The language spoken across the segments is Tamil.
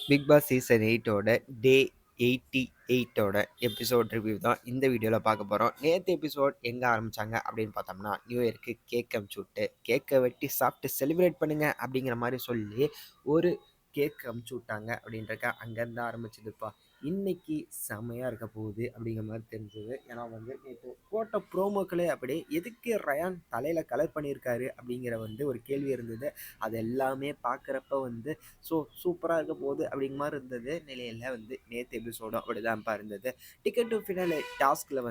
பிக் பாஸ் சீசன் 8ஓட டே 88ஓட எபிசோட் ரிவ்யூ தான் இந்த வீடியோவில் பார்க்க போகிறோம். நேற்று எபிசோட் எங்கே ஆரம்பித்தாங்க அப்படின்னு பார்த்தோம்னா, நியூ இயருக்கு கேக் அமுச்சு விட்டு கேக்கை வெட்டி சாப்பிட்டு செலிப்ரேட் பண்ணுங்க அப்படிங்கிற மாதிரி சொல்லி ஒரு கேக் அமுச்சு விட்டாங்க அப்படின்றக்க அங்கேருந்து ஆரம்பிச்சதுப்பா. இன்னைக்கு செமையாக இருக்க போகுது அப்படிங்கிற மாதிரி தெரிஞ்சது. ஏன்னா வந்து நேற்று போட்ட ப்ரோமோக்களே அப்படி எதுக்கு ரயான் தலையில் கலர் பண்ணியிருக்காரு அப்படிங்கிற ஒரு கேள்வி இருந்தது. அது எல்லாமே பார்க்குறப்ப சூப்பராக இருக்க போகுது அப்படிங்கிற மாதிரி இருந்தது. நிலையில் நேற்று எபிசோடும் அப்படிதான்ப்பா இருந்தது. டிக்கெட் டு ஃபினாலே டாஸ்கில்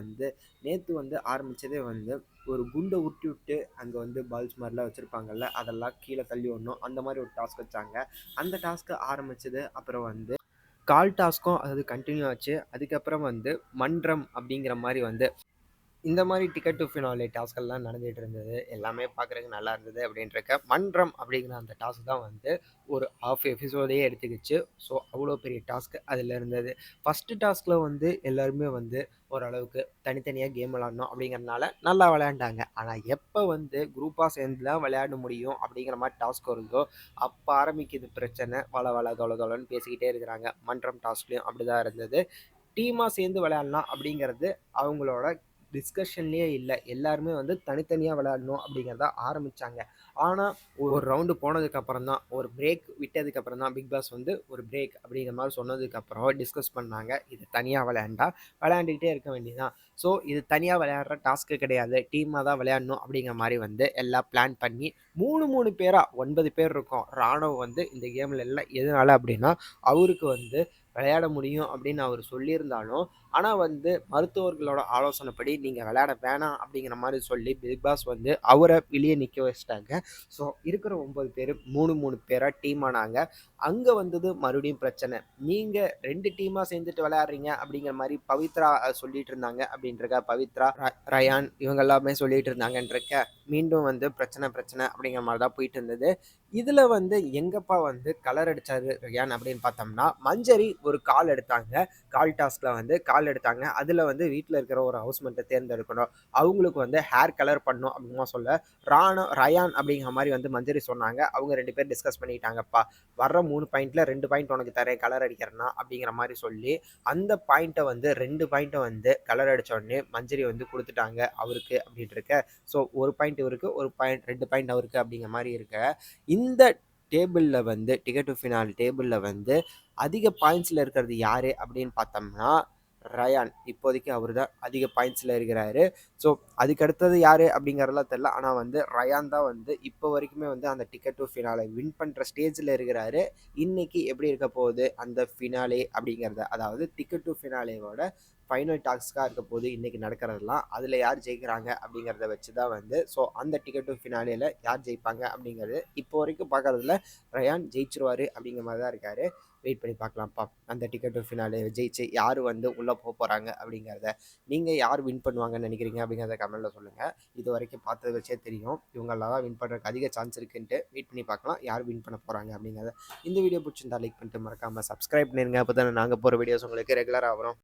நேற்று ஆரம்பித்ததே ஒரு குண்டை உருட்டி விட்டு அங்கே பால்ஸ் மாதிரிலாம் வச்சுருப்பாங்கல்ல, அதெல்லாம் கீழே தள்ளி விடணும். அந்த மாதிரி ஒரு டாஸ்க் வச்சாங்க. அந்த டாஸ்க்கு ஆரம்பித்தது. அப்புறம் கால் டாஸ்க்கும் அது கண்டினியூ ஆச்சு. அதுக்கப்புறம் மன்றம் அப்படிங்கிற மாதிரி இந்த மாதிரி டிக்கெட் டு ஃபினாலே டாஸ்கெல்லாம் நடந்துகிட்டு இருந்தது. எல்லாமே பார்க்குறதுக்கு நல்லா இருந்தது அப்படின்றக்க மன்றம் அப்படிங்கிற அந்த டாஸ்க் தான் ஒரு ஹாஃப் எபிசோடையே எடுத்துக்கிச்சு. ஸோ அவ்வளோ பெரிய டாஸ்க் அதில் இருந்தது. ஃபஸ்ட்டு டாஸ்கில் எல்லாருமே ஓரளவுக்கு தனித்தனியாக கேம் விளாடணும் அப்படிங்கிறதுனால நல்லா விளையாண்டாங்க. ஆனால் எப்போ குரூப்பாக சேர்ந்து தான் விளையாட முடியும் அப்படிங்கிற மாதிரி டாஸ்க் வருதோ அப்போ ஆரம்பிக்குது பிரச்சனை. வள வள தொல தொலன்னு பேசிக்கிட்டே இருக்கிறாங்க. மன்றம் டாஸ்க்லேயும் அப்படி தான் இருந்தது. டீமாக சேர்ந்து விளையாடலாம் அப்படிங்கிறது அவங்களோட டிஸ்கஷன்லேயே இல்லை. எல்லாருமே தனித்தனியாக விளையாடணும் அப்படிங்கிறத ஆரம்பித்தாங்க. ஆனால் ஒரு ரவுண்டு போனதுக்கப்புறம் தான், ஒரு பிரேக் விட்டதுக்கப்புறம் தான் பிக் பாஸ் ஒரு பிரேக் அப்படிங்கிற மாதிரி சொன்னதுக்கப்புறம் டிஸ்கஸ் பண்ணாங்க. இது தனியாக விளையாண்டா விளையாண்டுக்கிட்டே இருக்க வேண்டியதான். ஸோ இது தனியாக விளையாடுற டாஸ்க்கு கிடையாது, டீமாக தான் விளையாடணும் அப்படிங்கிற மாதிரி எல்லாம் பிளான் பண்ணி 3 பேராக 9 பேர் இருக்கோம். ராணுவ இந்த கேமில் எல்லாம் எதனால அப்படின்னா அவருக்கு விளையாட முடியும் அப்படின்னு அவர் சொல்லியிருந்தாலும், ஆனால் மருத்துவர்களோட ஆலோசனைப்படி நீங்கள் விளையாட வேணாம் அப்படிங்கிற மாதிரி சொல்லி பிக் பாஸ் அவரை வெளியே நிற்க வச்சிட்டாங்க. ஸோ இருக்கிற 9 பேர் 3 பேராக டீம் ஆனாங்க. அங்கே மறுபடியும் பிரச்சனை. நீங்கள் 2 டீமாக சேர்ந்துட்டு விளையாடுறீங்க அப்படிங்கிற மாதிரி பவித்ரா சொல்லிட்டு இருந்தாங்க அப்படின்றக்க பவித்ரா, ரயான் இவங்க எல்லாமே சொல்லிட்டு இருந்தாங்கன்றக்க மீண்டும் பிரச்சனை பிரச்சனை அப்படிங்கிற மாதிரி தான் போயிட்டு இருந்தது. இதில் எங்கப்பா கலர் அடித்தார் ரயான் அப்படின்னு பார்த்தோம்னா, மஞ்சரி ஒரு கால் எடுத்தாங்க. கால் டாஸ்கில் கால் எடுத்தாங்க. அதில் வீட்டில் இருக்கிற ஒரு ஹவுஸ்மெண்ட்டை தேர்ந்தெடுக்கணும். அவங்களுக்கு ஹேர் கலர் பண்ணணும் அப்படிமா சொல்ல ரயான் அப்படிங்கிற மாதிரி மஞ்சரி சொன்னாங்க. அவங்க 2 பேர் டிஸ்கஸ் பண்ணிக்கிட்டாங்கப்பா. வர்ற 3 பாயிண்ட்ல 2 பாயிண்ட் உனக்கு தரேன் கலர் அடிக்கிறேன்னா அப்படிங்கிற மாதிரி சொல்லி அந்த பாயிண்ட்டை 2 பாயிண்ட்டை கலர் அடித்த உடனே மஞ்சரி கொடுத்துட்டாங்க அவருக்கு அப்படின்ட்டு இருக்க. ஸோ ஒரு பாயிண்ட் இவருக்கு, ஒரு பாயிண்ட் 2 பாயிண்ட் அவருக்கு அப்படிங்கிற மாதிரி இருக்க. இந்த டேபிளில் டிக்கெட் டு ஃபினால் டேபிளில் அதிக பாயிண்ட்ஸில் இருக்கிறது யார் அப்படின்னு பார்த்தோம்னா ரயான். இப்போதைக்கு அவர் தான் அதிக பாயிண்ட்ஸில் இருக்கிறாரு. ஸோ அதுக்கு அடுத்தது யார் அப்படிங்கிறதெல்லாம் தெரில. ஆனால் ரயான் தான் இப்போ வரைக்குமே அந்த டிக்கெட் டு ஃபினாலே வின் பண்ணுற ஸ்டேஜில் இருக்கிறாரு. இன்றைக்கி எப்படி இருக்க போகுது அந்த ஃபினாலே அப்படிங்கிறத, அதாவது டிக்கெட் டு ஃபினாலேவோட ஃபைனல் டாஸ்க்காக இருக்க போது இன்றைக்கி நடக்கிறதெல்லாம், அதில் யார் ஜெயிக்கிறாங்க அப்படிங்கிறத வச்சு தான் ஸோ அந்த டிக்கெட் டு ஃபினாலேயில் யார் ஜெயிப்பாங்க அப்படிங்கிறது இப்போ வரைக்கும் பார்க்குறதுல ரயான் ஜெயிச்சிருவார் அப்படிங்கிற மாதிரி தான் இருக்கார். வெயிட் பண்ணி பார்க்கலாம்ப்பா. அந்த டிக்கெட் டு ஃபினாலே ஜெயிச்சு யார் உள்ளே போகிறாங்க அப்படிங்கிறத. நீங்கள் யார் வின் பண்ணுவாங்கன்னு நினைக்கிறீங்க அப்படிங்கிறத கமெண்ட்டில் சொல்லுங்கள். இது வரைக்கும் பார்த்தது வச்சே தெரியும் இவங்கெல்லாம் தான் வின் பண்ணுறதுக்கு அதிக சான்ஸ் இருக்குன்ட்டு. வெயிட் பண்ணி பார்க்கலாம் யார் வின் பண்ண போகிறாங்க அப்படிங்கிறத. இந்த வீடியோ பிடிச்சிருந்தா லைக் பண்ணிட்டு மறக்காமல் சப்ஸ்கிரைப் பண்ணிருங்க. அப்போ தானே நாங்கள் போகிற வீடியோஸ் உங்களுக்கு ரெகுலராக வரும்.